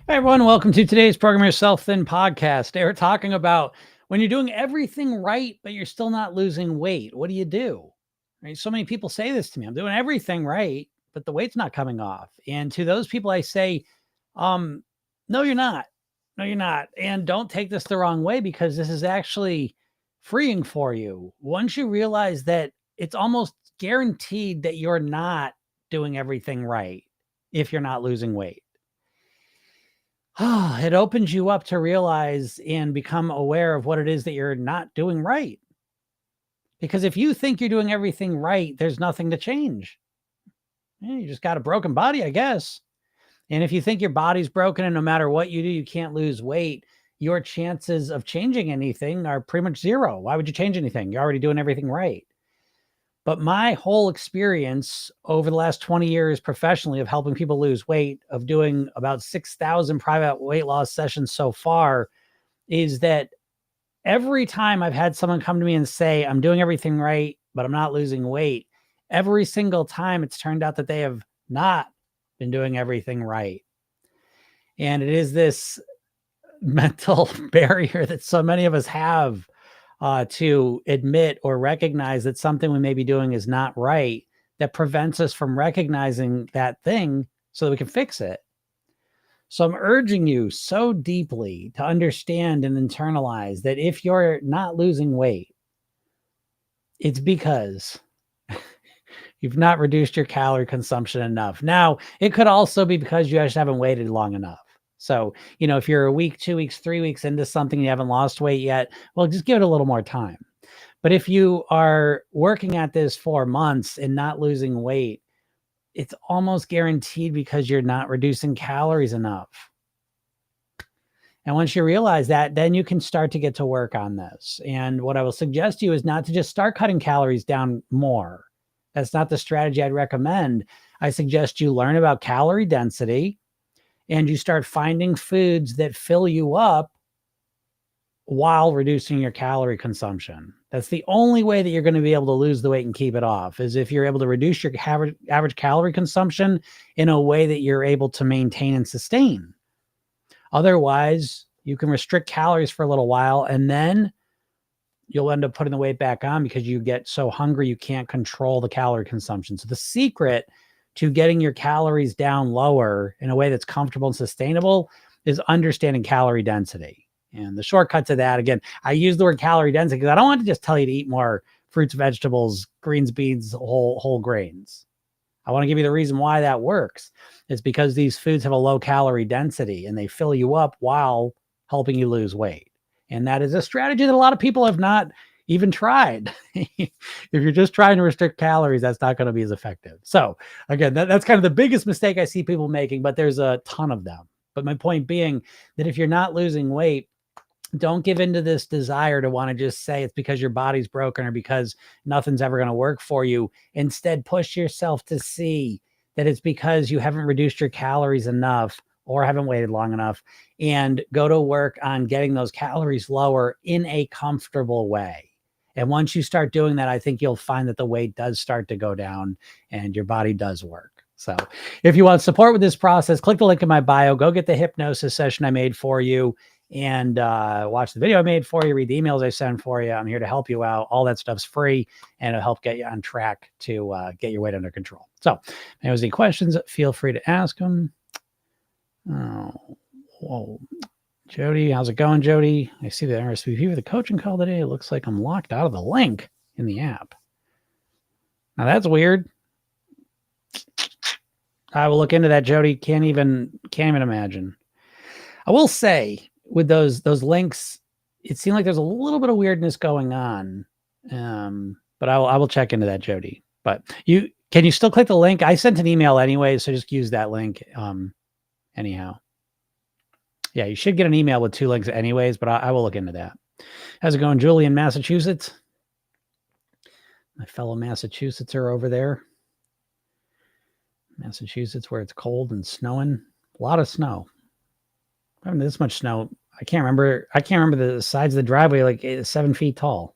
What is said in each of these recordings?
Hey everyone, welcome to today's Program Yourself Thin podcast. Today we're talking about when you're doing everything right, but you're still not losing weight. What do you do? Right? So many people say this to me. I'm doing everything right, but the weight's not coming off. And to those people, I say, um, no, you're not. No, you're not. And don't take this the wrong way because this is actually freeing for you. Once you realize that it's almost guaranteed that you're not doing everything right if you're not losing weight. It opens you up to realize and become aware of what it is that you're not doing right. Because if you think you're doing everything right, there's nothing to change. You just got a broken body, I guess. And if you think your body's broken and no matter what you do, you can't lose weight, your chances of changing anything are pretty much zero. Why would you change anything? You're already doing everything right. But my whole experience over the last 20 years professionally of helping people lose weight, of doing about 6,000 private weight loss sessions so far, is that every time I've had someone come to me and say, I'm doing everything right, but I'm not losing weight, every single time it's turned out that they have not been doing everything right. And it is this mental barrier that so many of us have to admit or recognize that something we may be doing is not right, that prevents us from recognizing that thing so that we can fix it. So I'm urging you so deeply to understand and internalize that if you're not losing weight, it's because you've not reduced your calorie consumption enough. Now, it could also be because you just haven't waited long enough. So, if you're a week, 2 weeks, 3 weeks into something, you haven't lost weight yet, well, just give it a little more time. But if you are working at this for months and not losing weight, it's almost guaranteed because you're not reducing calories enough. And once you realize that, then you can start to get to work on this. And what I will suggest to you is not to just start cutting calories down more. That's not the strategy I'd recommend. I suggest you learn about calorie density and you start finding foods that fill you up while reducing your calorie consumption. That's the only way that you're going to be able to lose the weight and keep it off, is if you're able to reduce your average calorie consumption in a way that you're able to maintain and sustain. Otherwise, you can restrict calories for a little while and then you'll end up putting the weight back on because you get so hungry you can't control the calorie consumption. So the secret to getting your calories down lower in a way that's comfortable and sustainable is understanding calorie density. And the shortcut to that, again, I use the word calorie density because I don't want to just tell you to eat more fruits, vegetables, greens, beans, whole grains. I want to give you the reason why that works. It's because these foods have a low calorie density and they fill you up while helping you lose weight. And that is a strategy that a lot of people have not even tried. If you're just trying to restrict calories, that's not going to be as effective. So again, that's kind of the biggest mistake I see people making, but there's a ton of them. But my point being that if you're not losing weight, don't give into this desire to want to just say it's because your body's broken or because nothing's ever going to work for you. Instead, push yourself to see that it's because you haven't reduced your calories enough or haven't waited long enough, and go to work on getting those calories lower in a comfortable way. And once you start doing that, I think you'll find that the weight does start to go down and your body does work. So if you want support with this process, click the link in my bio, go get the hypnosis session I made for you, and watch the video I made for you, read the emails I send for you. I'm here to help you out. All that stuff's free, and it'll help get you on track to get your weight under control. So if there's any questions, feel free to ask them. Oh, whoa. Jody, how's it going, Jody? I see the RSVP for the coaching call today. It looks like I'm locked out of the link in the app. Now that's weird. I will look into that, Jody. Can't even imagine. I will say with those links, it seemed like there's a little bit of weirdness going on. But I will check into that, Jody. But can you still click the link? I sent an email anyway, so just use that link. Anyhow. Yeah, you should get an email with 2 links anyways, but I will look into that. How's it going, Julie in Massachusetts? My fellow Massachusettser over there. Massachusetts, where it's cold and snowing. A lot of snow. I haven't this much snow. I can't remember the sides of the driveway, like 7 feet tall.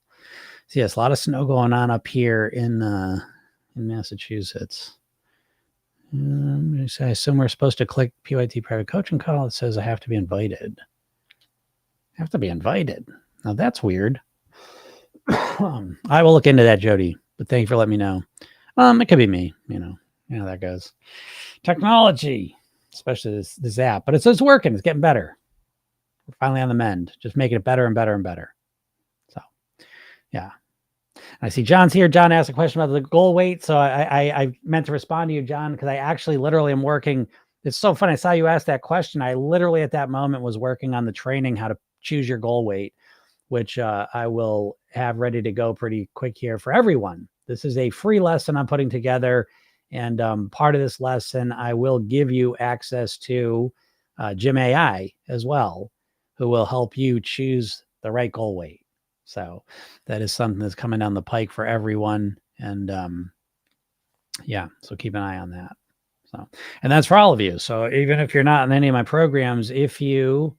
So yes, a lot of snow going on up here in Massachusetts. I assume we're supposed to click PYT private coaching call. It says I have to be invited. I have to be invited. Now that's weird. I will look into that, Jody. But thank you for letting me know. It could be me. You know how that goes. Technology, especially this app, but it's working. It's getting better. We're finally on the mend, just making it better and better and better. So, yeah. I see John's here. John asked a question about the goal weight. So I meant to respond to you, John, because I actually literally am working. It's so funny. I saw you ask that question. I literally at that moment was working on the training, how to choose your goal weight, which I will have ready to go pretty quick here for everyone. This is a free lesson I'm putting together. And part of this lesson, I will give you access to Jim AI as well, who will help you choose the right goal weight. So that is something that's coming down the pike for everyone. And yeah, so keep an eye on that. So, and that's for all of you. So even if you're not in any of my programs, if you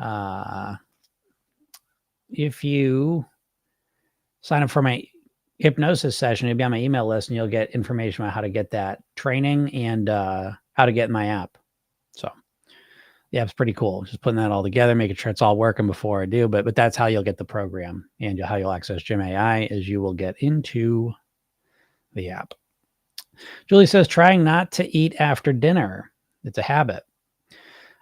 sign up for my hypnosis session, you'll be on my email list and you'll get information about how to get that training and how to get in my app. So yeah, it's pretty cool. Just putting that all together, making sure it's all working before I do. But that's how you'll get the program, and how you'll access Gym AI is you will get into the app. Julie says, trying not to eat after dinner. It's a habit.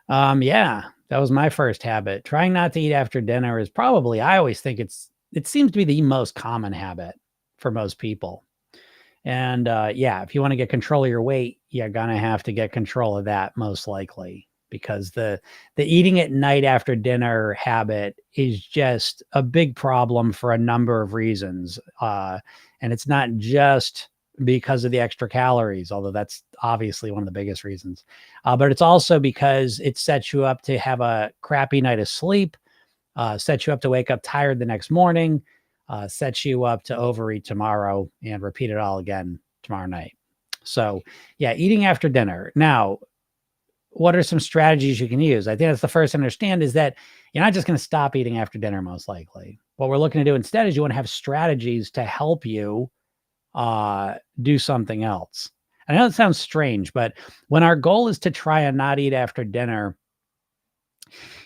Yeah, that was my first habit. Trying not to eat after dinner is probably, I always think it seems to be the most common habit for most people. And yeah, if you want to get control of your weight, you're going to have to get control of that most likely, because the eating at night after dinner habit is just a big problem for a number of reasons. And it's not just because of the extra calories, although that's obviously one of the biggest reasons. But it's also because it sets you up to have a crappy night of sleep, sets you up to wake up tired the next morning, sets you up to overeat tomorrow and repeat it all again tomorrow night. So yeah, eating after dinner. Now, what are some strategies you can use? I think that's the first to understand, is that you're not just going to stop eating after dinner, most likely. What we're looking to do instead is you want to have strategies to help you do something else. I know it sounds strange, but when our goal is to try and not eat after dinner,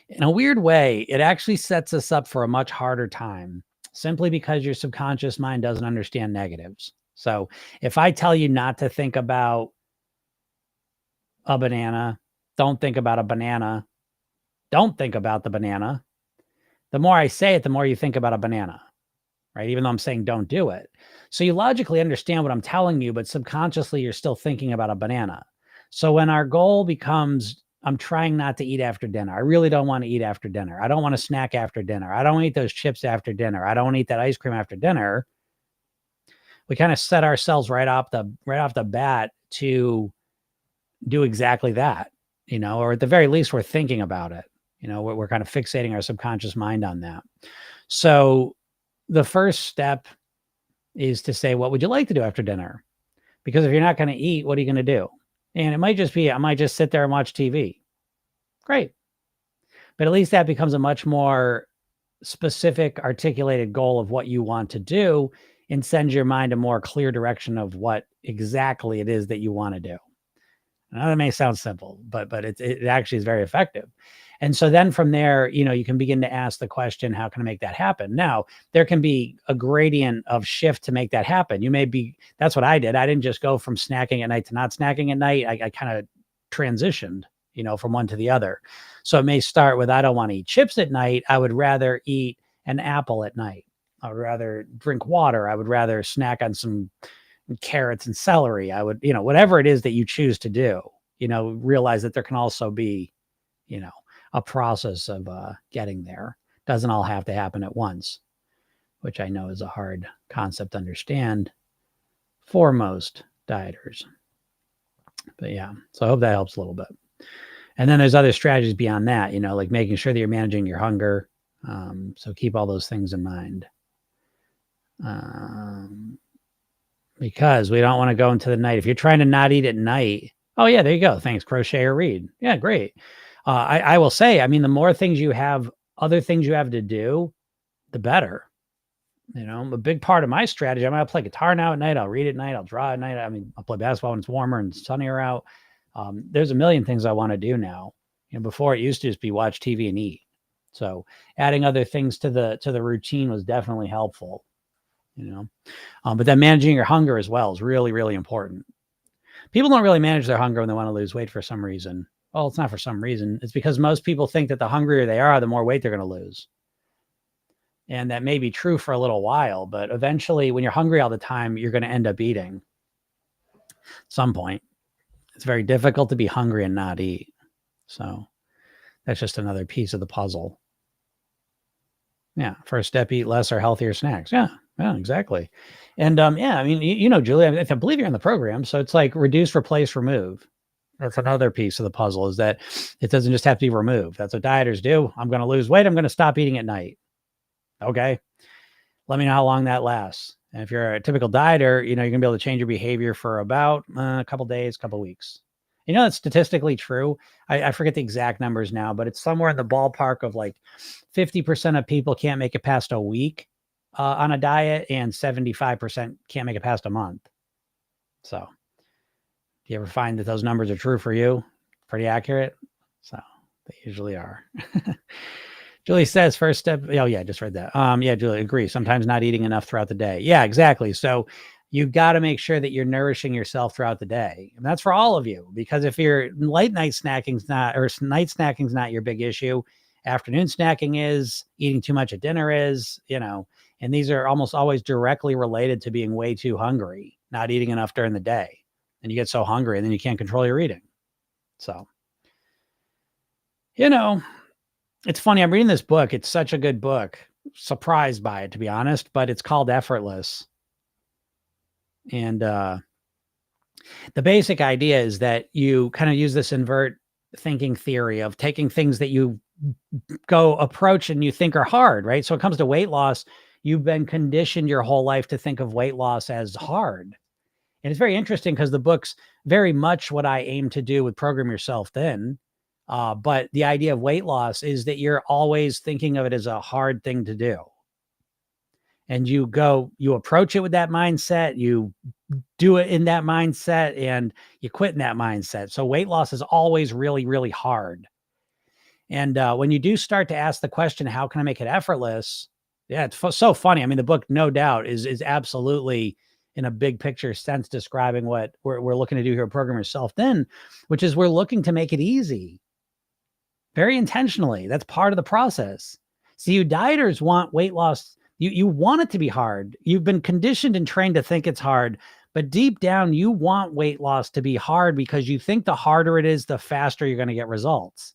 in a weird way, it actually sets us up for a much harder time, simply because your subconscious mind doesn't understand negatives. So if I tell you not to think about a banana, don't think about a banana, don't think about the banana, the more I say it, the more you think about a banana, right? Even though I'm saying don't do it. So you logically understand what I'm telling you, but subconsciously you're still thinking about a banana. So when our goal becomes, I'm trying not to eat after dinner. I really don't want to eat after dinner. I don't want to snack after dinner. I don't eat those chips after dinner. I don't eat that ice cream after dinner. We kind of set ourselves right off the bat to do exactly that, or at the very least, we're thinking about it. We're kind of fixating our subconscious mind on that. So the first step is to say, what would you like to do after dinner? Because if you're not going to eat, what are you going to do? And it might just be, I might just sit there and watch TV. Great. But at least that becomes a much more specific, articulated goal of what you want to do, and sends your mind a more clear direction of what exactly it is that you want to do. Now, that may sound simple, but it actually is very effective. And so then from there, you can begin to ask the question, how can I make that happen? Now, there can be a gradient of shift to make that happen. That's what I did. I didn't just go from snacking at night to not snacking at night. I kind of transitioned, from one to the other. So it may start with, I don't want to eat chips at night. I would rather eat an apple at night. I would rather drink water. I would rather snack on some carrots and celery. I would, whatever it is that you choose to do, realize that there can also be, a process of getting there. Doesn't all have to happen at once, which I know is a hard concept to understand for most dieters. But yeah, so I hope that helps a little bit. And then there's other strategies beyond that, like making sure that you're managing your hunger. So keep all those things in mind. Because we don't want to go into the night. If you're trying to not eat at night, oh yeah, there you go. Thanks, crochet or read. Yeah, great. I will say, the more things you have, other things you have to do, the better. A big part of my strategy, I might play guitar now at night. I'll read at night. I'll draw at night. I mean, I'll play basketball when it's warmer and sunnier out. There's a million things I want to do now. Before it used to just be watch TV and eat. So adding other things to the routine was definitely helpful. But then managing your hunger as well is really, really important. People don't really manage their hunger when they want to lose weight for some reason. Well, it's not for some reason. It's because most people think that the hungrier they are, the more weight they're going to lose. And that may be true for a little while, but eventually when you're hungry all the time, you're going to end up eating at some point. It's very difficult to be hungry and not eat. So that's just another piece of the puzzle. Yeah. First step, eat less or healthier snacks. Yeah, exactly. And I mean, Julie, I believe you're in the program. So it's like reduce, replace, remove. That's another piece of the puzzle, is that it doesn't just have to be removed. That's what dieters do. I'm going to lose weight. I'm going to stop eating at night. Okay. Let me know how long that lasts. And if you're a typical dieter, you're going to be able to change your behavior for about a couple days, couple weeks. That's statistically true. I forget the exact numbers now, but it's somewhere in the ballpark of like 50% of people can't make it past a week on a diet, and 75% can't make it past a month. So do you ever find that those numbers are true for you? Pretty accurate? So they usually are. Julie says first step. Oh yeah, just read that. Yeah, Julie, agree. Sometimes not eating enough throughout the day. Yeah, exactly. So you've got to make sure that you're nourishing yourself throughout the day. And that's for all of you, because if your night snacking's not your big issue, afternoon snacking is, eating too much at dinner is, and these are almost always directly related to being way too hungry, not eating enough during the day. And you get so hungry and then you can't control your eating. So, it's funny. I'm reading this book. It's such a good book. Surprised by it, to be honest, but it's called Effortless. And the basic idea is that you kind of use this invert thinking theory of taking things that you go approach and you think are hard, right? So it comes to weight loss. You've been conditioned your whole life to think of weight loss as hard. And it's very interesting because the book's very much what I aim to do with Program Yourself Thin. But the idea of weight loss is that you're always thinking of it as a hard thing to do. And you approach it with that mindset, you do it in that mindset, and you quit in that mindset. So weight loss is always really, really hard. And when you do start to ask the question, how can I make it effortless? Yeah, it's so funny. I mean, the book, no doubt, is absolutely in a big picture sense describing what we're looking to do here at Program Yourself Thin, which is we're looking to make it easy. Very intentionally. That's part of the process. See, you dieters want weight loss. You want it to be hard. You've been conditioned and trained to think it's hard, but deep down, you want weight loss to be hard because you think the harder it is, the faster you're going to get results.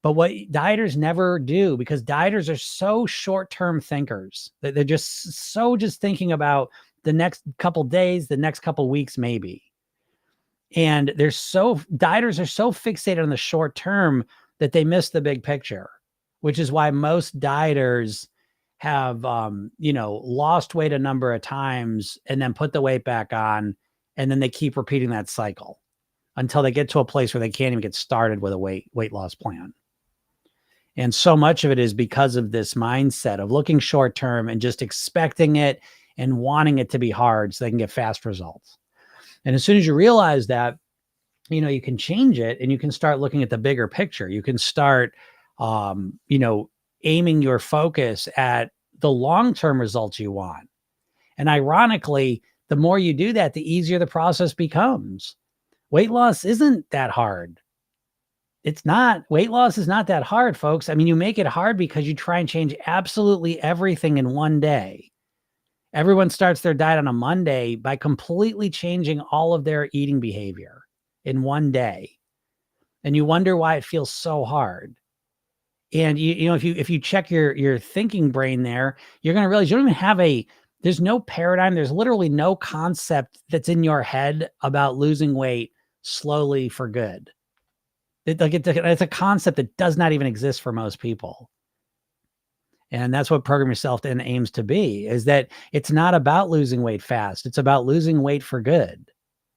But what dieters never do, because dieters are so short-term thinkers, that they're just thinking about the next couple days, the next couple weeks, maybe. And dieters are so fixated on the short term that they miss the big picture, which is why most dieters have, lost weight a number of times and then put the weight back on. And then they keep repeating that cycle until they get to a place where they can't even get started with a weight loss plan. And so much of it is because of this mindset of looking short term and just expecting it and wanting it to be hard so they can get fast results. And as soon as you realize that, you can change it and you can start looking at the bigger picture. You can start, aiming your focus at the long-term results you want. And ironically, the more you do that, the easier the process becomes. Weight loss isn't that hard. It's not. Weight loss is not that hard, folks. I mean, you make it hard because you try and change absolutely everything in one day. Everyone starts their diet on a Monday by completely changing all of their eating behavior in one day. And you wonder why it feels so hard. And if you check your thinking brain there, you're going to realize you don't even have there's no paradigm. There's literally no concept that's in your head about losing weight slowly for good. It's a concept that does not even exist for most people. And that's what Program Yourself Thin aims to be, is that it's not about losing weight fast. It's about losing weight for good.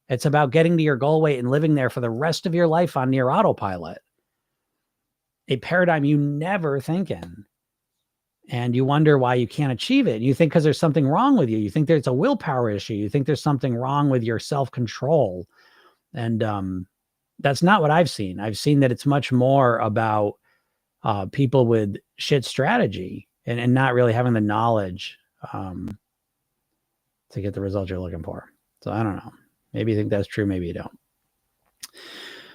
It's about getting to your goal weight and living there for the rest of your life on near autopilot. A paradigm you never think in. and you wonder why you can't achieve it. You think because there's something wrong with you. You think there's a willpower issue. You think there's something wrong with your self-control. And that's not what I've seen. I've seen that it's much more about people with shit strategy and not really having the knowledge to get the results you're looking for. So I don't know. Maybe you think that's true. Maybe you don't.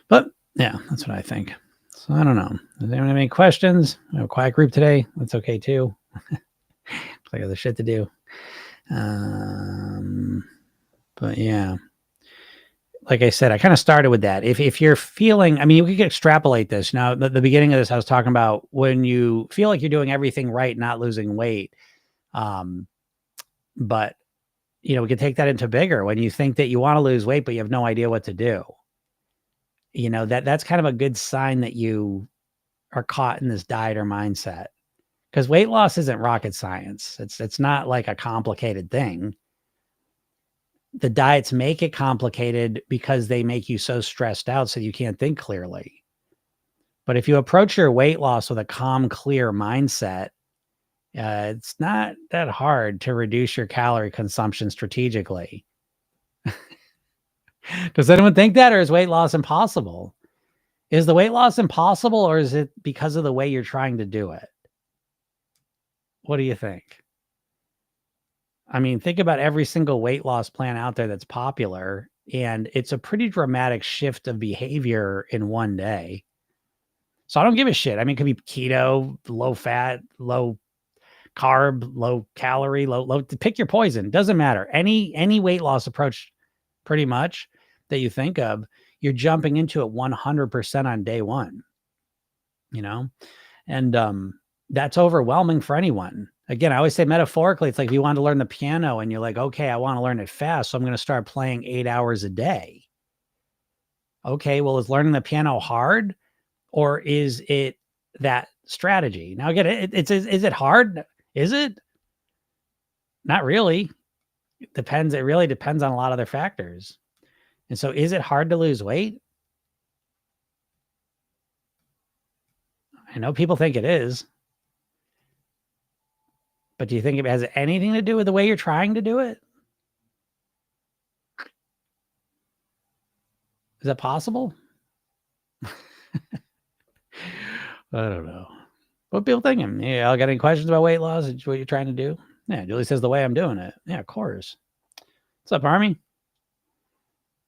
But yeah, that's what I think. So I don't know. Does anyone have any questions? We have a quiet group today. That's okay too. I got other shit to do. But yeah, like I said, I kind of started with that. If you're feeling, I mean, we could extrapolate this. Now, the beginning of this, I was talking about when you feel like you're doing everything right, not losing weight. But we could take that into bigger when you think that you want to lose weight, but you have no idea what to do. That's kind of a good sign that you are caught in this dieter mindset, because weight loss isn't rocket science. It's not like a complicated thing. The diets make it complicated because they make you so stressed out so you can't think clearly. But if you approach your weight loss with a calm, clear mindset, it's not that hard to reduce your calorie consumption strategically. Does anyone think that, or is weight loss impossible? Is the weight loss impossible, or is it because of the way you're trying to do it? What do you think? I mean, think about every single weight loss plan out there that's popular, and it's a pretty dramatic shift of behavior in one day. So I don't give a shit. I mean, it could be keto, low fat, low carb, low calorie, low, pick your poison. Doesn't matter. Any weight loss approach pretty much that you think of, you're jumping into it 100% on day one, and that's overwhelming for anyone. Again, I always say metaphorically, it's like if you want to learn the piano and you're like, okay, I want to learn it fast, so I'm going to start playing 8 hours a day. Okay, well, is learning the piano hard, or is it that strategy? Now, again, is it hard? Is it? Not really. It depends. It really depends on a lot of other factors. And so, is it hard to lose weight? I know people think it is. But do you think it has anything to do with the way you're trying to do it? Is that possible? I don't know. What people thinking? Yeah, y'all got any questions about weight loss? What you're trying to do? Yeah, Julie says the way I'm doing it. Yeah, of course. What's up, Army?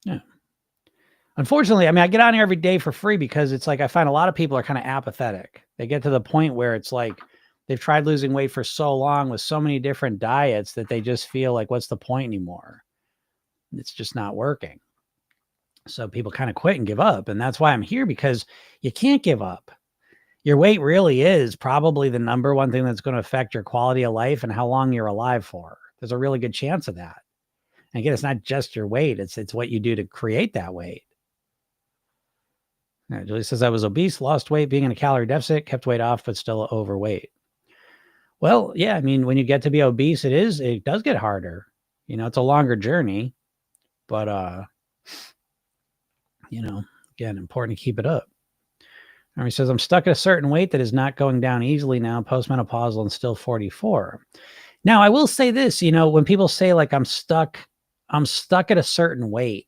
Yeah. Unfortunately, I mean, I get on here every day for free because it's like I find a lot of people are kind of apathetic. They get to the point where it's like they've tried losing weight for so long with so many different diets that they just feel like, what's the point anymore? It's just not working. So people kind of quit and give up. And that's why I'm here, because you can't give up. Your weight really is probably the number one thing that's going to affect your quality of life and how long you're alive for. There's a really good chance of that. And again, it's not just your weight. It's what you do to create that weight. Now, Julie says, I was obese, lost weight, being in a calorie deficit, kept weight off, but still overweight. Well, yeah, I mean, when you get to be obese, it does get harder. It's a longer journey, but, again, important to keep it up. And he says, I'm stuck at a certain weight that is not going down easily now, postmenopausal and still 44. Now, I will say this, when people say like, I'm stuck at a certain weight,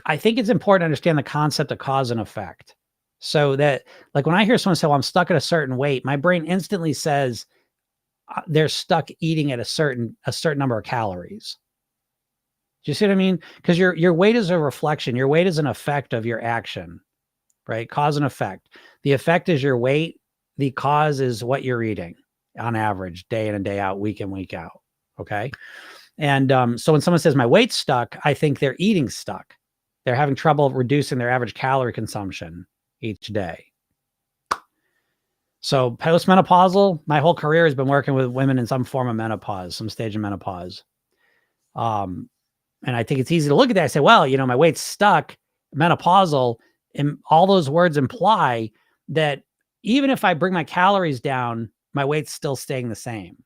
I think it's important to understand the concept of cause and effect. So that, like, when I hear someone say, well, I'm stuck at a certain weight, my brain instantly says they're stuck eating at a certain number of calories. Do you see what I mean? Because your weight is a reflection. Your weight is an effect of your action, right? Cause and effect. The effect is your weight. The cause is what you're eating on average, day in and day out, week in, week out. Okay. And so when someone says my weight's stuck, I think they're eating stuck. They're having trouble reducing their average calorie consumption each day. So postmenopausal, my whole career has been working with women in some form of menopause, some stage of menopause. And I think it's easy to look at that and say, well, my weight's stuck, menopausal, and all those words imply that even if I bring my calories down, my weight's still staying the same.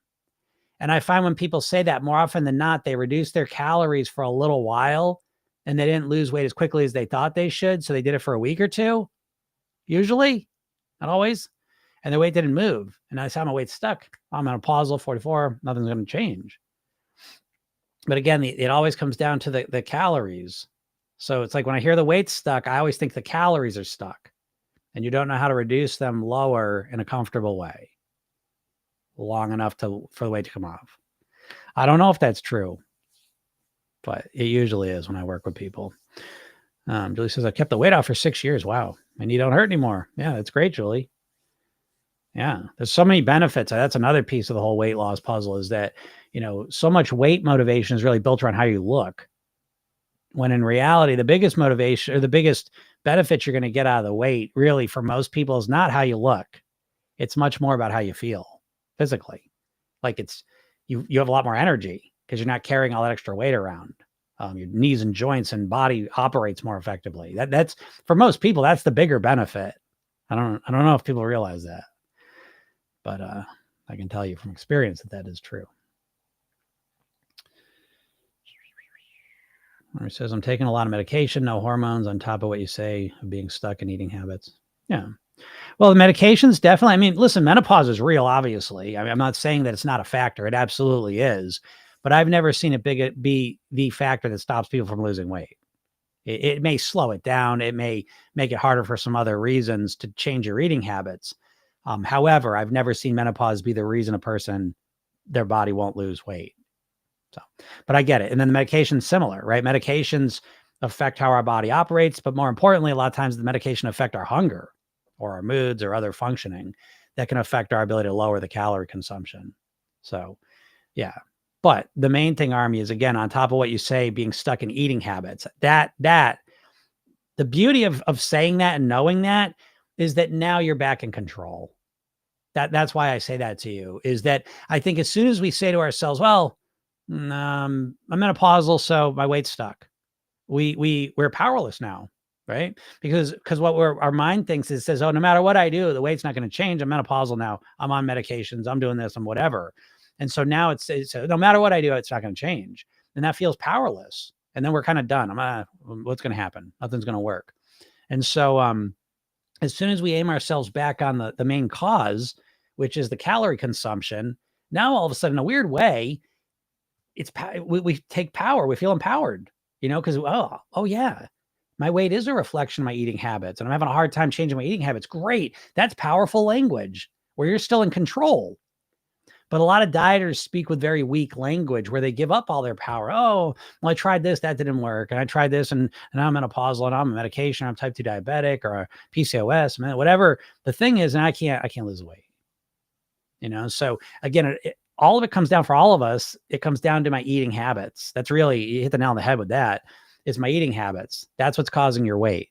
And I find when people say that, more often than not, they reduce their calories for a little while and they didn't lose weight as quickly as they thought they should. So they did it for a week or two, usually, not always. and the weight didn't move. And I saw my weight stuck. I'm menopausal, 44, nothing's going to change. But again, it always comes down to the calories. So it's like when I hear the weight stuck, I always think the calories are stuck, and you don't know how to reduce them lower in a comfortable way long enough for the weight to come off. I don't know if that's true, but it usually is when I work with people. Julie says, I kept the weight off for 6 years. Wow. And you don't hurt anymore. Yeah, that's great, Julie. Yeah, there's so many benefits. That's another piece of the whole weight loss puzzle, is that, so much weight motivation is really built around how you look. When in reality, the biggest motivation or the biggest benefit you're going to get out of the weight, really, for most people, is not how you look. It's much more about how you feel physically. Like you have a lot more energy because you're not carrying all that extra weight around. Your knees and joints and body operates more effectively. That's for most people, that's the bigger benefit. I don't know if people realize that, but I can tell you from experience that is true. It says, I'm taking a lot of medication, no hormones, on top of what you say of being stuck in eating habits. Yeah. Well, the medications definitely, I mean, listen, menopause is real, obviously. I mean, I'm not saying that it's not a factor. It absolutely is. But I've never seen it be the factor that stops people from losing weight. It may slow it down. It may make it harder for some other reasons to change your eating habits. However, I've never seen menopause be the reason their body won't lose weight. So, but I get it. And then the medication's similar, right? Medications affect how our body operates, but more importantly, a lot of times the medication affect our hunger or our moods or other functioning that can affect our ability to lower the calorie consumption. So, yeah. But the main thing, Army, is, again, on top of what you say, being stuck in eating habits, that the beauty of saying that and knowing that is that now you're back in control. That's why I say that to you, is that I think as soon as we say to ourselves, well, I'm menopausal, so my weight's stuck, we're powerless now, right? Because what our mind thinks is, says, oh, no matter what I do, the weight's not going to change. I'm menopausal now. I'm on medications. I'm doing this. I'm whatever. And so now it's no matter what I do, it's not going to change. And that feels powerless. And then we're kind of done. What's going to happen? Nothing's going to work. And so as soon as we aim ourselves back on the main cause, which is the calorie consumption, now all of a sudden, in a weird way, we take power. We feel empowered, because, oh yeah, my weight is a reflection of my eating habits, and I'm having a hard time changing my eating habits. Great. That's powerful language where you're still in control. But a lot of dieters speak with very weak language where they give up all their power. Oh, well, I tried this, that didn't work. And I tried this, and now I'm menopausal, and I'm on medication, I'm type 2 diabetic, or a PCOS, whatever the thing is, and I can't lose weight. So again, all of it comes down, for all of us, it comes down to my eating habits. That's really, you hit the nail on the head with that, is my eating habits. That's what's causing your weight.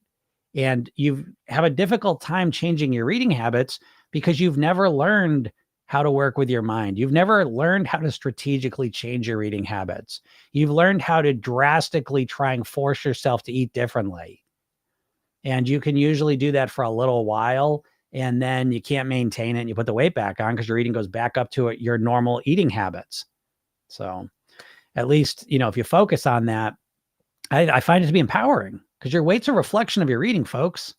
And you have a difficult time changing your eating habits because you've never learned how to work with your mind. You've never learned how to strategically change your eating habits. You've learned how to drastically try and force yourself to eat differently. And you can usually do that for a little while, and then you can't maintain it, and you put the weight back on because your eating goes back up to your normal eating habits. So at least, if you focus on that, I find it to be empowering, because your weight's a reflection of your eating, folks.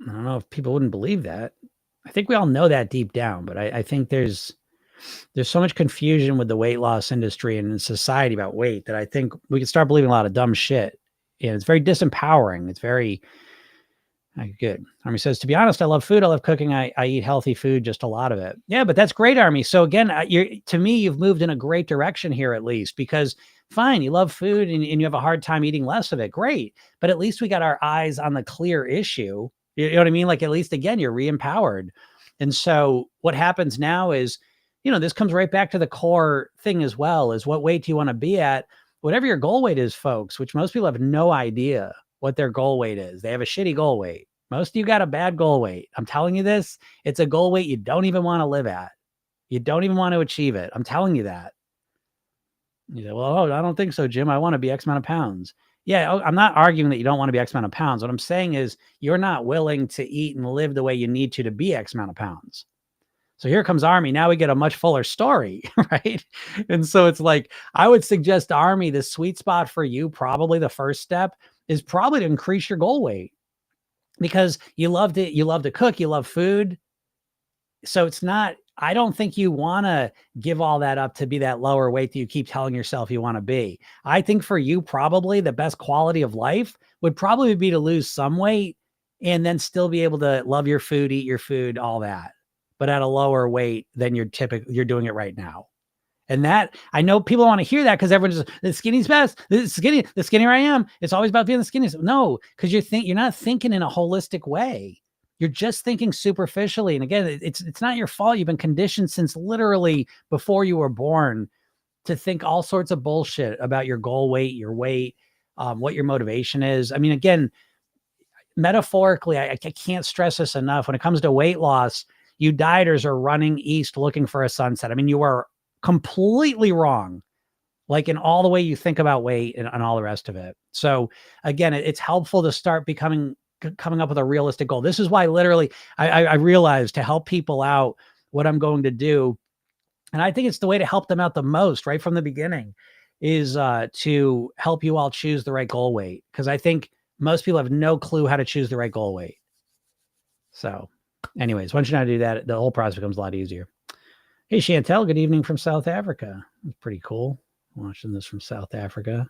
I don't know if people wouldn't believe that. I think we all know that deep down, but I think there's so much confusion with the weight loss industry and in society about weight that I think we can start believing a lot of dumb shit. And it's very disempowering. It's very good. Army says, to be honest, I love food. I love cooking. I eat healthy food, just a lot of it. Yeah, but that's great, Army. So again, to me, you've moved in a great direction here, at least, because fine, you love food and you have a hard time eating less of it. Great. But at least we got our eyes on the clear issue. You know what I mean? Like, at least, again, you're re-empowered. And so what happens now is, this comes right back to the core thing as well, is what weight do you want to be at? Whatever your goal weight is, folks, which most people have no idea what their goal weight is. They have a shitty goal weight. Most of you got a bad goal weight. I'm telling you this. It's a goal weight you don't even want to live at. You don't even want to achieve it. I'm telling you that. You say, well, I don't think so, Jim. I want to be X amount of pounds. Yeah, I'm not arguing that you don't want to be X amount of pounds. What I'm saying is you're not willing to eat and live the way you need to be X amount of pounds. So here comes Army. Now we get a much fuller story, right? And so it's like, I would suggest, Army, the sweet spot for you, probably the first step, is probably to increase your goal weight. because you love to cook, you love food. So it's not, I don't think you want to give all that up to be that lower weight that you keep telling yourself you want to be. I think for you, probably the best quality of life would probably be to lose some weight and then still be able to love your food, eat your food, all that, but at a lower weight than you're doing it right now. And that, I know people want to hear that because everyone's just, the skinny's best. The skinnier I am. It's always about being the skinniest. No, because you're not thinking in a holistic way. You're just thinking superficially. And again, it's not your fault. You've been conditioned since literally before you were born to think all sorts of bullshit about your goal weight, your weight, what your motivation is. I mean, again, metaphorically, I can't stress this enough. When it comes to weight loss, you dieters are running east looking for a sunset. I mean, you are completely wrong, like in all the way you think about weight and all the rest of it. So again, it's helpful to start coming up with a realistic goal. This is why literally I realized to help people out what I'm going to do. And I think it's the way to help them out the most right from the beginning is to help you all choose the right goal weight. Cause I think most people have no clue how to choose the right goal weight. So anyways, once you know how to do that, the whole process becomes a lot easier. Hey, Chantel, good evening from South Africa. That's pretty cool. Watching this from South Africa.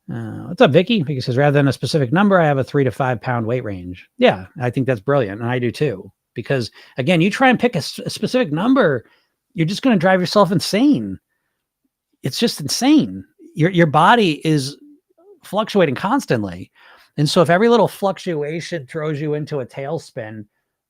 What's up, Vicky? Vicky says, rather than a specific number, I have a 3 to 5 pound weight range. Yeah, I think that's brilliant. And I do too. Because again, you try and pick a specific number, you're just going to drive yourself insane. It's just insane. Your body is fluctuating constantly. And so if every little fluctuation throws you into a tailspin,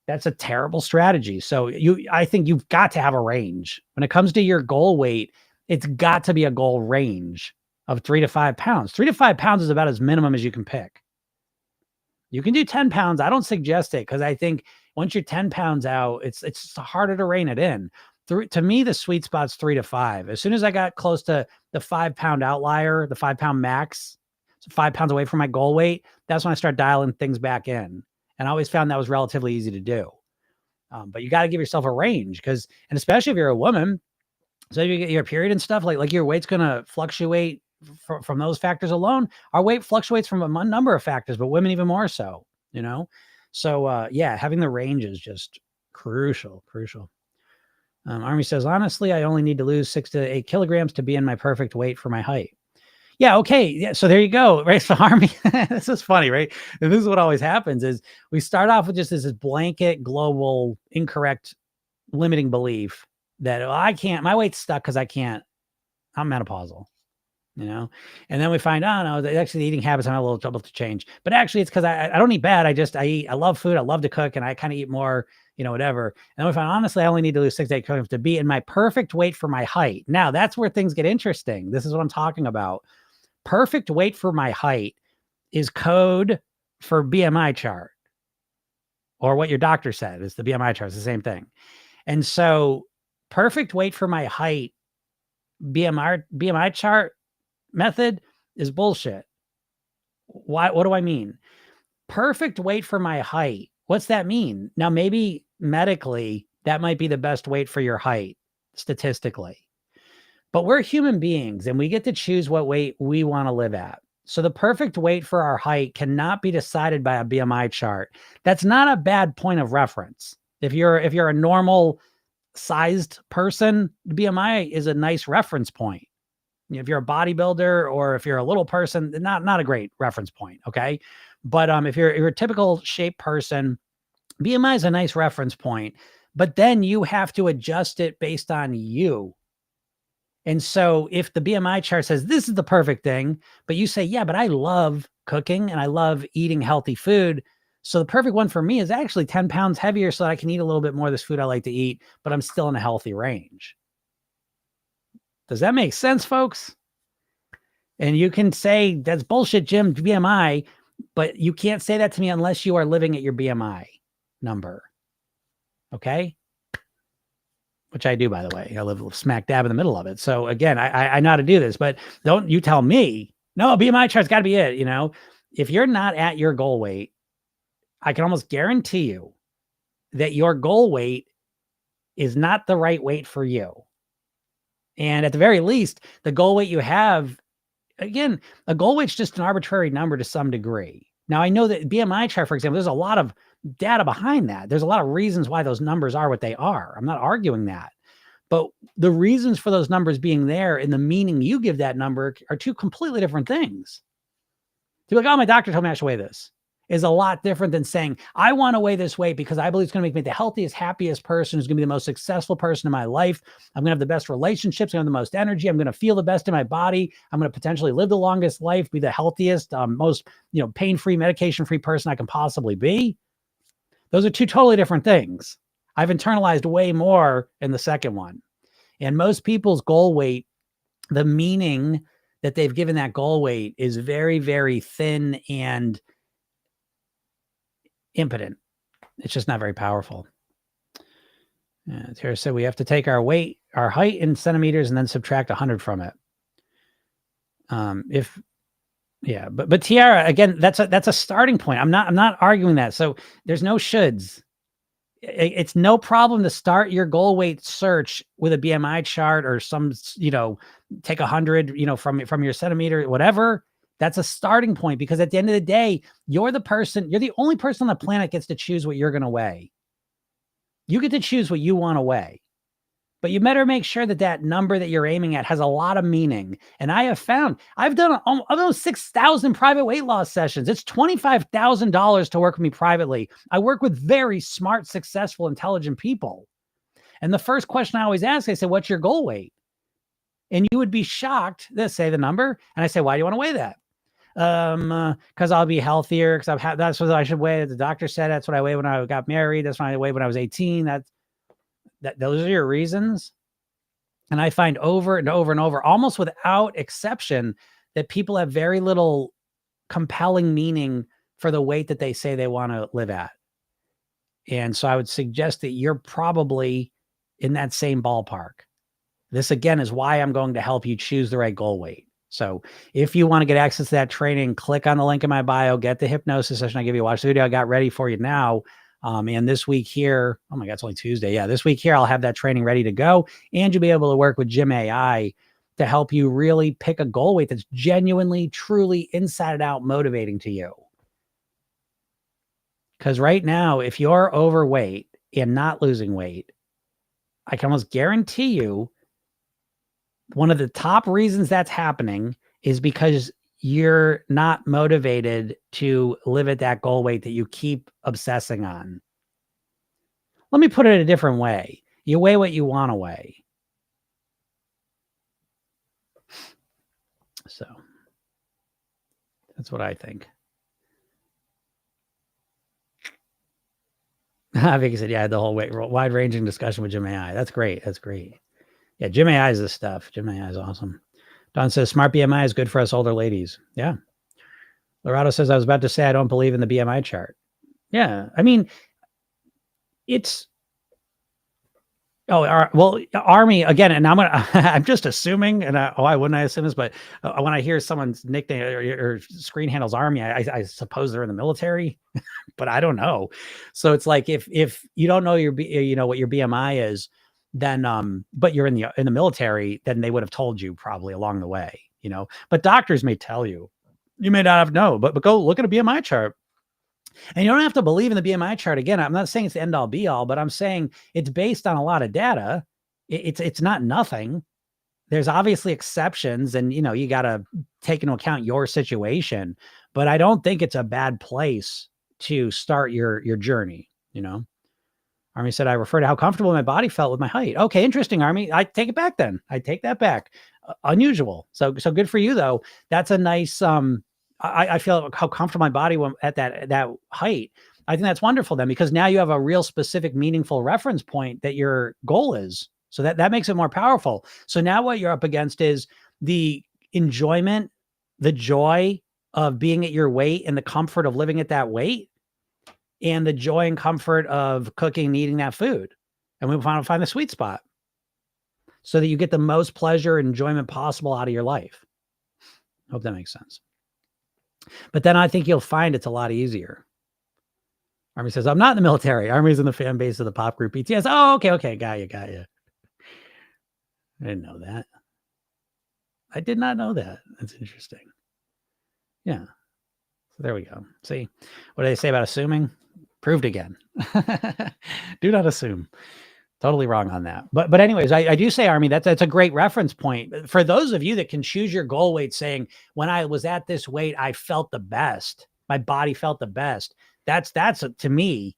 that's a terrible strategy. So I think you've got to have a range. When it comes to your goal weight, it's got to be a goal range of 3 to 5 pounds. 3 to 5 pounds is about as minimum as you can pick. You can do 10 pounds. I don't suggest it because I think once you're 10 pounds out, it's harder to rein it in. To me, the sweet spot's 3 to 5. As soon as I got close to the 5 pound outlier, the 5 pound max, so 5 pounds away from my goal weight, that's when I start dialing things back in. And I always found that was relatively easy to do. But you got to give yourself a range and especially if you're a woman, so you get your period and stuff, like your weight's going to fluctuate from those factors alone. Our weight fluctuates from a number of factors, but women even more so, you know? So yeah, having the range is just crucial. Army says, honestly, I only need to lose 6 to 8 kilograms to be in my perfect weight for my height. Yeah. Okay. Yeah. So there you go. Right. So Army, this is funny, right? And this is what always happens is we start off with just this blanket, global, incorrect, limiting belief that I can't, my weight's stuck because I'm menopausal, you know? And then we find out, no, that actually the eating habits I'm a little trouble to change, but actually it's because I don't eat bad. I love food. I love to cook and I kind of eat more, whatever. And then we find, honestly, I only need to lose 6 to 8 kilograms to be in my perfect weight for my height. Now that's where things get interesting. This is what I'm talking about. Perfect weight for my height is code for BMI chart, or what your doctor said is the BMI chart. It's the same thing. And so perfect weight for my height, BMI chart method is bullshit. Why? What do I mean? Perfect weight for my height. What's that mean? Now, maybe medically, that might be the best weight for your height statistically. But we're human beings and we get to choose what weight we want to live at. So the perfect weight for our height cannot be decided by a BMI chart. That's not a bad point of reference. If you're a normal sized person, BMI is a nice reference point. If you're a bodybuilder or if you're a little person, not a great reference point. Okay. But if you're a typical shape person, BMI is a nice reference point, but then you have to adjust it based on you. And so if the BMI chart says this is the perfect thing, but you say, yeah, but I love cooking and I love eating healthy food. So the perfect one for me is actually 10 pounds heavier so that I can eat a little bit more of this food I like to eat, but I'm still in a healthy range. Does that make sense, folks? And you can say that's bullshit, Jim, BMI, but you can't say that to me unless you are living at your BMI number. Okay? Which I do, by the way. I live smack dab in the middle of it. So again, I know how to do this, but don't you tell me, no, BMI chart's got to be it. If you're not at your goal weight, I can almost guarantee you that your goal weight is not the right weight for you. And at the very least, the goal weight you have, again, a goal weight's just an arbitrary number to some degree. Now, I know that BMI chart, for example, there's a lot of data behind that. There's a lot of reasons why those numbers are what they are. I'm not arguing that. But the reasons for those numbers being there and the meaning you give that number are two completely different things. To be like, oh, my doctor told me I should weigh this, is a lot different than saying, I want to weigh this weight because I believe it's going to make me the healthiest, happiest person, who's going to be the most successful person in my life. I'm going to have the best relationships. I'm going to have the most energy. I'm going to feel the best in my body. I'm going to potentially live the longest life, be the healthiest, most, pain-free, medication-free person I can possibly be. Those are two totally different things. I've internalized way more in the second one. And most people's goal weight, the meaning that they've given that goal weight is very, very thin and impotent. It's just not very powerful. Tara said we have to take our weight, our height in centimeters, and then subtract 100 from it. But Tiara, again, that's a starting point. I'm not arguing that. So there's no shoulds. It's no problem to start your goal weight search with a BMI chart or some, take 100, from your centimeter, whatever. That's a starting point, because at the end of the day, you're the only person on the planet gets to choose what you're going to weigh. You get to choose what you want to weigh, but you better make sure that that number that you're aiming at has a lot of meaning. And I have found, I've done almost 6,000 private weight loss sessions. It's $25,000 to work with me privately. I work with very smart, successful, intelligent people. And the first question I always ask, I say, what's your goal weight? And you would be shocked. They say the number. And I say, why do you want to weigh that? Because I'll be healthier, because that's what I should weigh. The doctor said that's what I weighed when I got married. That's what I weighed when I was 18. Those are your reasons. And I find over and over and over, almost without exception, that people have very little compelling meaning for the weight that they say they want to live at. And so I would suggest that you're probably in that same ballpark. This, again, is why I'm going to help you choose the right goal weight. So if you want to get access to that training, click on the link in my bio, get the hypnosis session I give you. Watch the video I got ready for you now. And this week here, oh my God, it's only Tuesday. Yeah, this week here, I'll have that training ready to go. And you'll be able to work with Gym AI to help you really pick a goal weight that's genuinely, truly, inside and out motivating to you. Because right now, if you're overweight and not losing weight, I can almost guarantee you one of the top reasons that's happening is because you're not motivated to live at that goal weight that you keep obsessing on. Let me put it a different way. You weigh what you want to weigh. So that's what I think. Vicky said, yeah, the whole wide-ranging discussion with Gym AI. That's great. That's great. Yeah, Gym AI is the stuff. Gym AI is awesome. Don says, smart BMI is good for us older ladies. Yeah. Lorado says, I was about to say, I don't believe in the BMI chart. Yeah. I mean, it's, Army, again, and I'm just assuming, and why wouldn't I assume this, but when I hear someone's nickname or screen handles Army, I suppose they're in the military, but I don't know. So it's like, if you don't know what your BMI is, then, but you're in the military, then they would have told you probably along the way, but doctors may tell you, you may not have know, but go look at a BMI chart. And you don't have to believe in the BMI chart. Again, I'm not saying it's the end all be all, but I'm saying it's based on a lot of data. It's not nothing. There's obviously exceptions, and you got to take into account your situation, but I don't think it's a bad place to start your journey. Army said, I refer to how comfortable my body felt with my height. Okay, interesting, Army. I take it back then. I take that back. Unusual. So good for you, though. That's a nice, I feel how comfortable my body was at that height. I think that's wonderful then, because now you have a real specific, meaningful reference point that your goal is. So that makes it more powerful. So now what you're up against is the enjoyment, the joy of being at your weight and the comfort of living at that weight, and the joy and comfort of cooking and eating that food. And we want to find the sweet spot so that you get the most pleasure and enjoyment possible out of your life. Hope that makes sense. But then I think you'll find it's a lot easier. Army says, I'm not in the military. Army's in the fan base of the pop group BTS. Oh, okay. Got you. I didn't know that. I did not know that. That's interesting. Yeah. So there we go. See, what do they say about assuming? Proved again. Do not assume. Totally wrong on that. But anyways, I do say, Army, that's a great reference point. For those of you that can choose your goal weight, saying, when I was at this weight, I felt the best. My body felt the best. That's to me,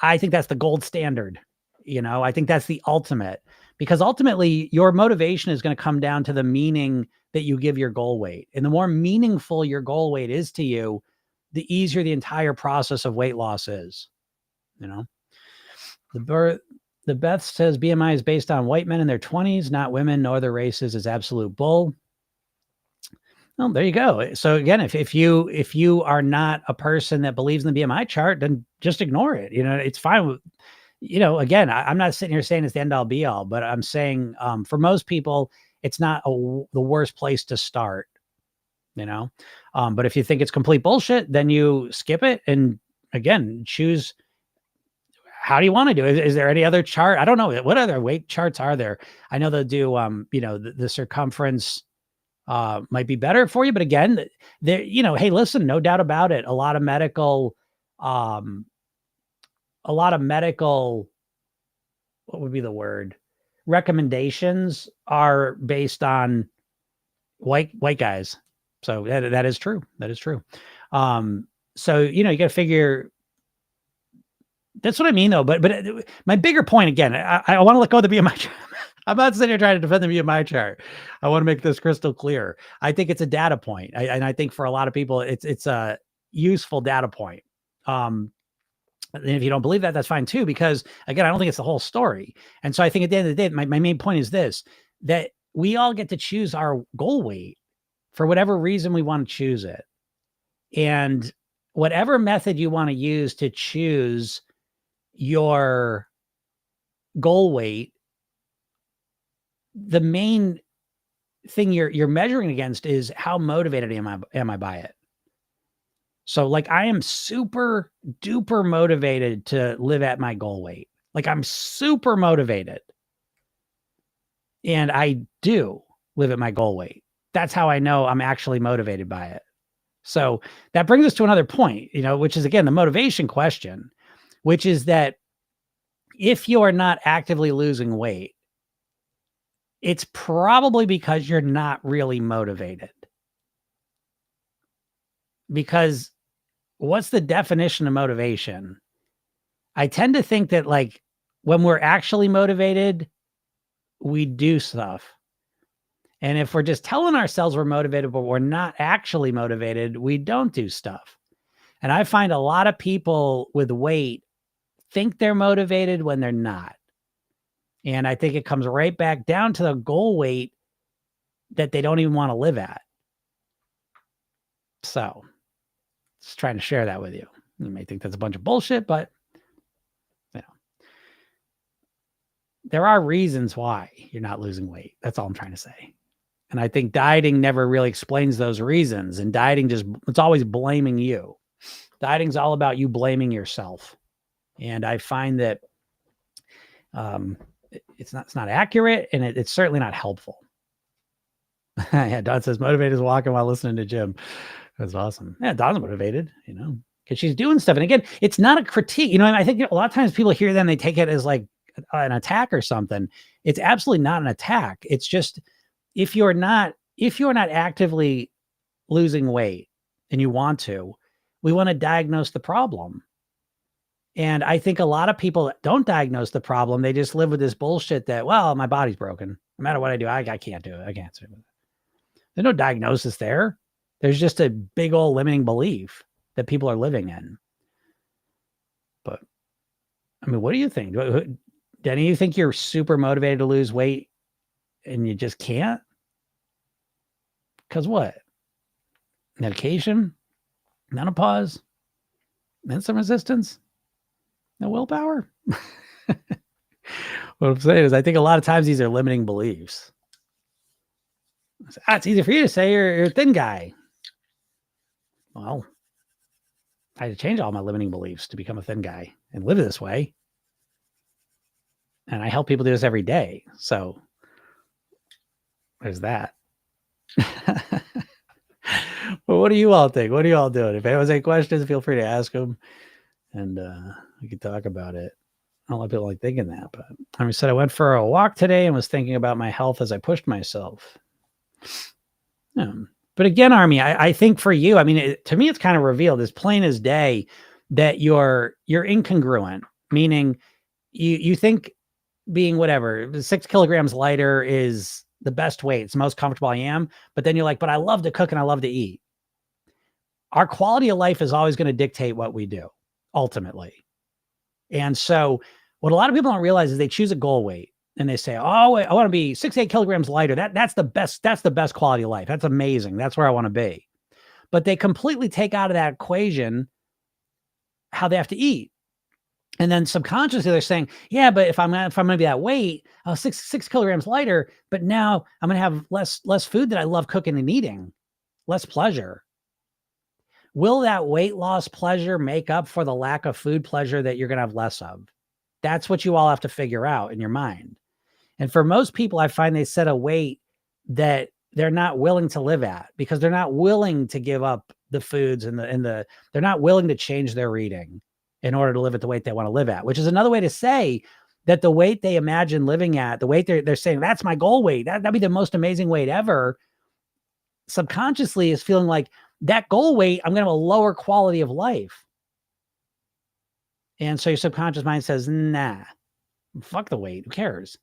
I think that's the gold standard. I think that's the ultimate, because ultimately your motivation is going to come down to the meaning that you give your goal weight. And the more meaningful your goal weight is to you, the easier the entire process of weight loss is. The Beth says BMI is based on white men in their 20s, not women, no other races, is absolute bull. Well, there you go. So again, if you are not a person that believes in the BMI chart, then just ignore it. It's fine. Again, I'm not sitting here saying it's the end all be all, but I'm saying for most people, it's not the worst place to start. But if you think it's complete bullshit, then you skip it and again choose. How do you want to do it? Is there any other chart? I don't know. What other weight charts are there? I know they'll do, the circumference might be better for you. But again, hey, listen, no doubt about it. A lot of medical, what would be the word? Recommendations are based on white guys. So that is true. That is true. So, you got to figure. That's what I mean, though. But my bigger point, again, I want to let go of the BMI chart. I'm not sitting here trying to defend the BMI chart. I want to make this crystal clear. I think it's a data point. And I think for a lot of people, it's a useful data point. And if you don't believe that, that's fine too, because again, I don't think it's the whole story. And so I think at the end of the day, my main point is this, that we all get to choose our goal weight for whatever reason we want to choose it. And whatever method you want to use to choose your goal weight, the main thing you're measuring against is how motivated am I by it. So like I am super duper motivated to live at my goal weight. Like I'm super motivated. And I do live at my goal weight. That's how I know I'm actually motivated by it. So that brings us to another point, which is again the motivation question, which is that if you are not actively losing weight, it's probably because you're not really motivated. Because what's the definition of motivation? I tend to think that like when we're actually motivated, we do stuff. And if we're just telling ourselves we're motivated, but we're not actually motivated, we don't do stuff. And I find a lot of people with weight think they're motivated when they're not. And I think it comes right back down to the goal weight that they don't even want to live at. So just trying to share that with you. You may think that's a bunch of bullshit, but there are reasons why you're not losing weight. That's all I'm trying to say. And I think dieting never really explains those reasons. And dieting it's always blaming you. Dieting's all about you blaming yourself. And I find that it's not accurate, and it's certainly not helpful. Yeah, Dawn says motivated is walking while listening to Jim. That's awesome. Yeah, Dawn's motivated, because she's doing stuff. And again, it's not a critique. I think a lot of times people hear that and they take it as like an attack or something. It's absolutely not an attack. It's just if you're not actively losing weight and you want to, we want to diagnose the problem. And I think a lot of people don't diagnose the problem. They just live with this bullshit that, well, my body's broken. No matter what I do, I can't do it. I can't do it. There's no diagnosis there. There's just a big old limiting belief that people are living in. But I mean, what do you think? Denny, you think you're super motivated to lose weight and you just can't? Because what? Medication? Menopause? Insulin resistance? No willpower? What I'm saying is I think a lot of times these are limiting beliefs. It's easy for you to say you're a thin guy. Well, I had to change all my limiting beliefs to become a thin guy and live this way. And I help people do this every day. So there's that. What Well, what do you all think? What are you all doing? If anyone has any questions, feel free to ask them, and we can talk about it. I don't like people like thinking that, but I said I went for a walk today and was thinking about my health as I pushed myself. But again, Army, I think for you, I mean, to me, it's kind of revealed as plain as day that you're incongruent, meaning you think being whatever 6 kilograms lighter is the best weight, it's the most comfortable I am, but then you're like, but I love to cook and I love to eat. Our quality of life is always going to dictate what we do ultimately. And so what a lot of people don't realize is they choose a goal weight and they say, oh, I want to be 6 to 8 kilograms lighter. That's the best quality of life. That's amazing. That's where I want to be. But they completely take out of that equation how they have to eat. And then subconsciously they're saying, yeah, but if I'm going to be that weight, 6 kilograms lighter, but now I'm going to have less food that I love cooking and eating, less pleasure. Will that weight loss pleasure make up for the lack of food pleasure that you're going to have less of? That's what you all have to figure out in your mind. And for most people, I find they set a weight that they're not willing to live at because they're not willing to give up the foods and they're not willing to change their eating in order to live at the weight they want to live at, which is another way to say that the weight they imagine living at, the weight they're saying, that's my goal weight. That'd be the most amazing weight ever. Subconsciously is feeling like that goal weight, I'm going to have a lower quality of life. And so your subconscious mind says, nah, fuck the weight. Who cares?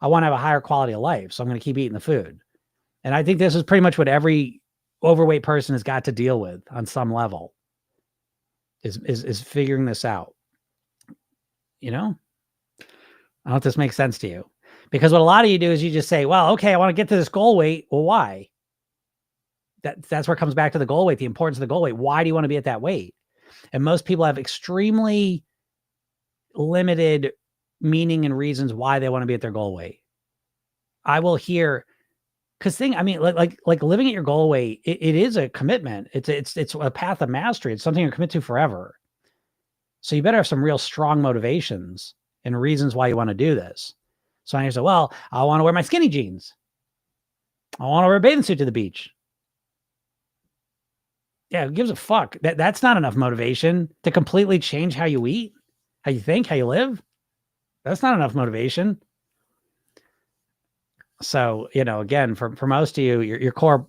I want to have a higher quality of life. So I'm going to keep eating the food. And I think this is pretty much what every overweight person has got to deal with on some level is figuring this out. You know, I don't know if this makes sense to you, because what a lot of you do is you just say, well, okay, I want to get to this goal weight. Well, why? That's where it comes back to the goal weight, the importance of the goal weight. Why do you want to be at that weight? And most people have extremely limited meaning and reasons why they want to be at their goal weight. I will hear, because like living at your goal weight, it is a commitment. It's a path of mastery. It's something you're committed to forever. So you better have some real strong motivations and reasons why you want to do this. So I say, well, I want to wear my skinny jeans. I want to wear a bathing suit to the beach. Yeah, who gives a fuck? That's not enough motivation to completely change how you eat, how you think, how you live. That's not enough motivation. So, again, for most of you, your core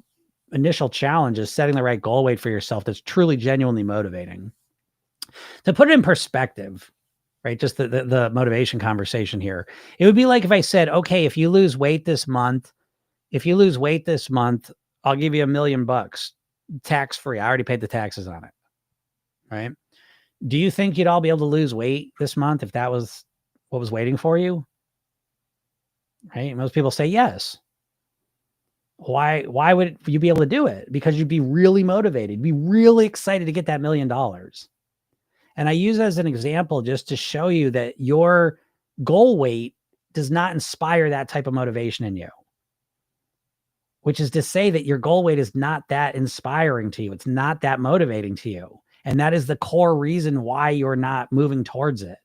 initial challenge is setting the right goal weight for yourself that's truly, genuinely motivating. To put it in perspective, right, just the motivation conversation here, it would be like if I said, okay, if you lose weight this month, I'll give you $1 million, tax-free. I already paid the taxes on it, right? Do you think you'd all be able to lose weight this month if that was what was waiting for you? Right? Most people say yes. Why would you be able to do it? Because you'd be really motivated, be really excited to get that $1 million. And I use that as an example just to show you that your goal weight does not inspire that type of motivation in you. Which is to say that your goal weight is not that inspiring to you. It's not that motivating to you. And that is the core reason why you're not moving towards it.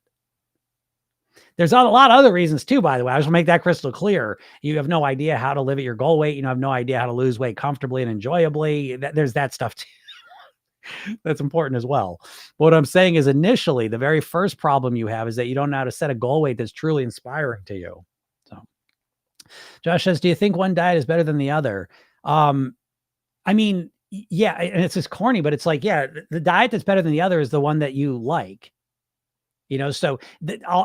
There's a lot of other reasons too, by the way. I just want to make that crystal clear. You have no idea how to live at your goal weight. You have no idea how to lose weight comfortably and enjoyably. There's that stuff too. That's important as well. But what I'm saying is initially, the very first problem you have is that you don't know how to set a goal weight that's truly inspiring to you. So Josh says, do you think one diet is better than the other? I mean, yeah, and it's just corny, but it's like, yeah, the diet that's better than the other is the one that you like. So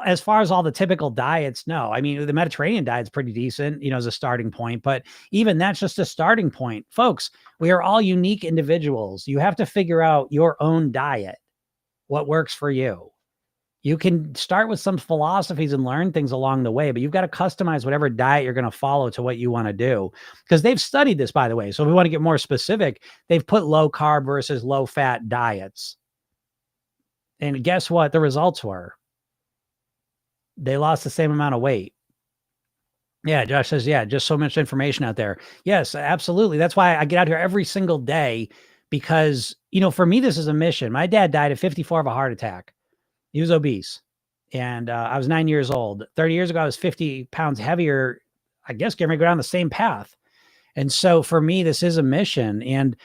as far as all the typical diets, no. I mean, the Mediterranean diet's pretty decent, as a starting point, but even that's just a starting point. Folks, we are all unique individuals. You have to figure out your own diet, what works for you. You can start with some philosophies and learn things along the way, but you've got to customize whatever diet you're going to follow to what you want to do. Because they've studied this, by the way. So if we want to get more specific, they've put low carb versus low fat diets. And guess what the results were? They lost the same amount of weight. Yeah, Josh says, yeah, just so much information out there. Yes, absolutely. That's why I get out here every single day because, for me, this is a mission. My dad died at 54 of a heart attack. He was obese. And I was 9 years old. 30 years ago, I was 50 pounds heavier, I guess, getting ready to go down the same path. And so for me, this is a mission. And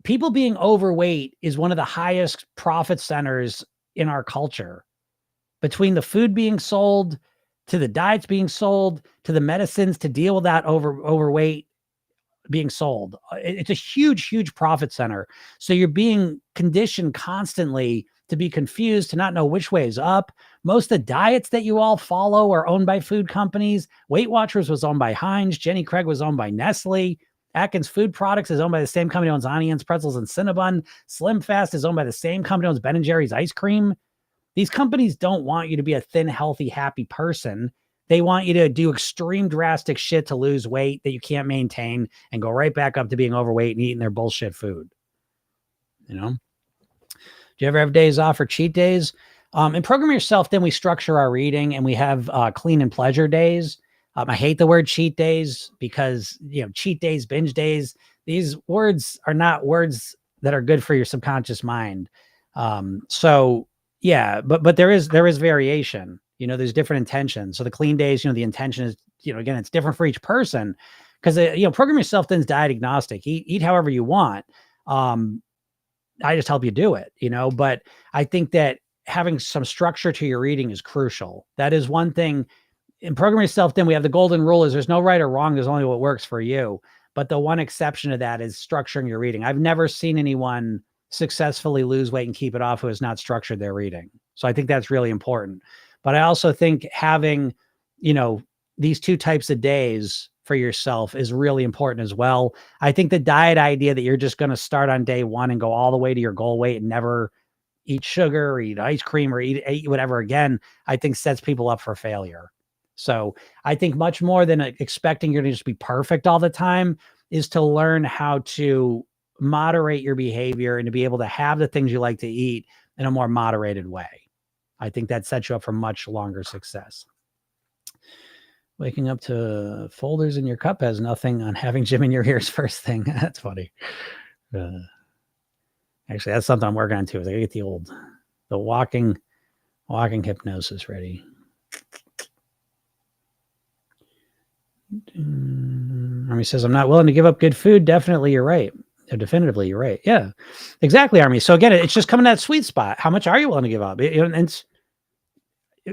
people being overweight is one of the highest profit centers in our culture. Between the food being sold, to the diets being sold, to the medicines to deal with that overweight being sold. It's a huge, huge profit center. So you're being conditioned constantly to be confused, to not know which way is up. Most of the diets that you all follow are owned by food companies. Weight Watchers was owned by Heinz. Jenny Craig was owned by Nestle. Atkins Food Products is owned by the same company that owns Onions, Pretzels, and Cinnabon. Slim Fast is owned by the same company that owns Ben & Jerry's ice cream. These companies don't want you to be a thin, healthy, happy person. They want you to do extreme drastic shit to lose weight that you can't maintain and go right back up to being overweight and eating their bullshit food. You know? Do you ever have days off or cheat days? In Program Yourself, then we structure our reading and we have clean and pleasure days. I hate the word cheat days because, cheat days, binge days, these words are not words that are good for your subconscious mind. So yeah, but there is variation. There's different intentions. So the clean days, the intention is, again, it's different for each person because, Program Yourself then is diet agnostic. Eat however you want. I just help you do it, but I think that having some structure to your reading is crucial. That is one thing. In Program Yourself, then we have the golden rule is there's no right or wrong. There's only what works for you. But the one exception to that is structuring your reading. I've never seen anyone successfully lose weight and keep it off who has not structured their reading. So I think that's really important. But I also think having, these two types of days for yourself is really important as well. I think the diet idea that you're just going to start on day one and go all the way to your goal weight and never eat sugar or eat ice cream or eat whatever again, I think sets people up for failure. So I think much more than expecting you're going to just be perfect all the time is to learn how to moderate your behavior and to be able to have the things you like to eat in a more moderated way. I think that sets you up for much longer success. Waking up to folders in your cup has nothing on having Jim in your ears first thing. That's funny. Actually, that's something I'm working on too. Is I get the walking hypnosis ready. Army says, I'm not willing to give up good food. Definitely, you're right. Definitively, you're right. Yeah, exactly, Army. So again, it's just coming to that sweet spot. How much are you willing to give up? And it's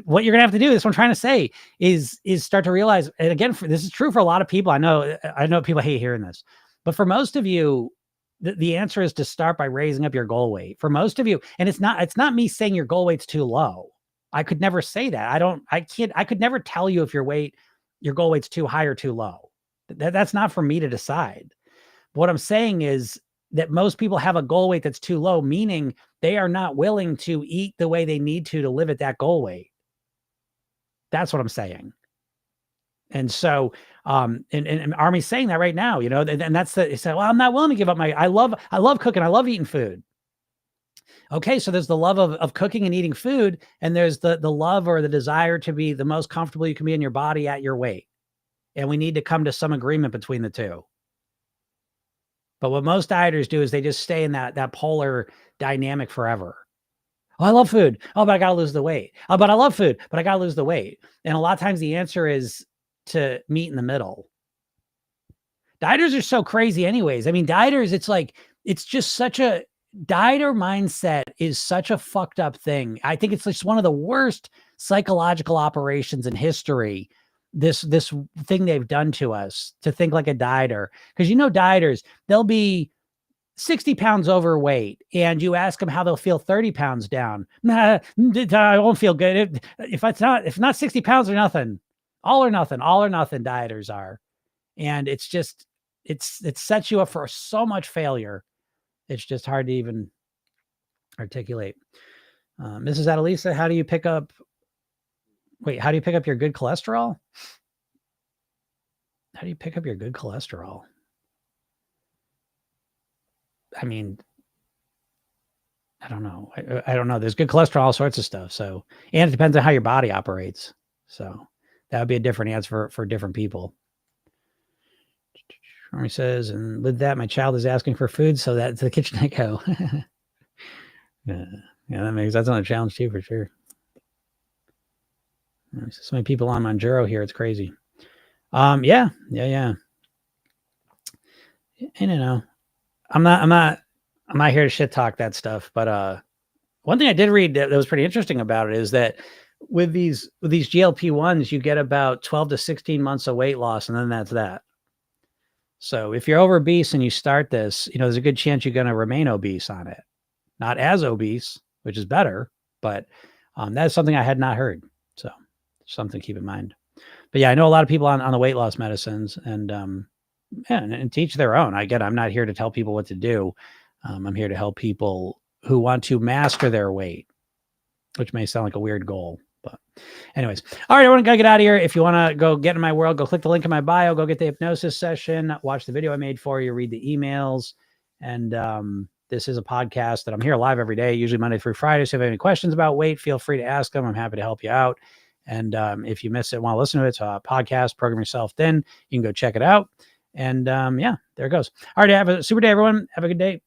what you're gonna have to do. This what I'm trying to say is start to realize. And again, this is true for a lot of people. I know people hate hearing this, but for most of you, the answer is to start by raising up your goal weight. For most of you, and it's not me saying your goal weight's too low. I could never say that. I could never tell you if your goal weight's too high or too low. That's not for me to decide. What I'm saying is that most people have a goal weight that's too low, meaning they are not willing to eat the way they need to live at that goal weight. That's what I'm saying. And so, and Army's saying that right now, and that's the, say, well, I'm not willing to give up I love cooking. I love eating food. Okay. So there's the love of cooking and eating food. And there's the love or the desire to be the most comfortable you can be in your body at your weight. And we need to come to some agreement between the two. But what most dieters do is they just stay in that polar dynamic forever. Oh, I love food. Oh, but I got to lose the weight. Oh, but I love food, but I got to lose the weight. And a lot of times the answer is to meet in the middle. Dieters are so crazy anyways. I mean, dieters, it's just such a dieter mindset is such a fucked up thing. I think it's just one of the worst psychological operations in history. This thing they've done to us to think like a dieter. Because dieters, they'll be 60 pounds overweight and you ask them how they'll feel 30 pounds down. Nah, I won't feel good. If not 60 pounds or nothing, all or nothing dieters are. And it's just, it sets you up for so much failure. It's just hard to even articulate. Mrs. Adelisa, how do you pick up your good cholesterol? How do you pick up your good cholesterol? I mean, I don't know. I don't know. There's good cholesterol, all sorts of stuff. So, and it depends on how your body operates. So that would be a different answer for different people. Army says, and with that, my child is asking for food. So that's the kitchen I go. Yeah, that's another challenge too, for sure. So many people on Monjuro here. It's crazy. Yeah. And, I'm not here to shit talk that stuff, but one thing I did read that was pretty interesting about it is that with these GLP-1s, you get about 12 to 16 months of weight loss, and then that's that. So if you're over obese and you start this, there's a good chance you're going to remain obese on it. Not as obese, which is better, but that's something I had not heard. So something to keep in mind. But yeah, I know a lot of people on the weight loss medicines, and yeah, and teach their own. I'm not here to tell people what to do. I'm here to help people who want to master their weight, which may sound like a weird goal. But anyways, all right, everyone, gotta get out of here. If you want to go get in my world, go click the link in my bio, go get the hypnosis session, watch the video I made for you, read the emails. And this is a podcast that I'm here live every day, usually Monday through Friday. So if you have any questions about weight, feel free to ask them. I'm happy to help you out. And if you miss it, want to listen to it, it's a podcast, Program Yourself Thin. You can go check it out. And yeah, there it goes. All right, have a super day, everyone. Have a good day.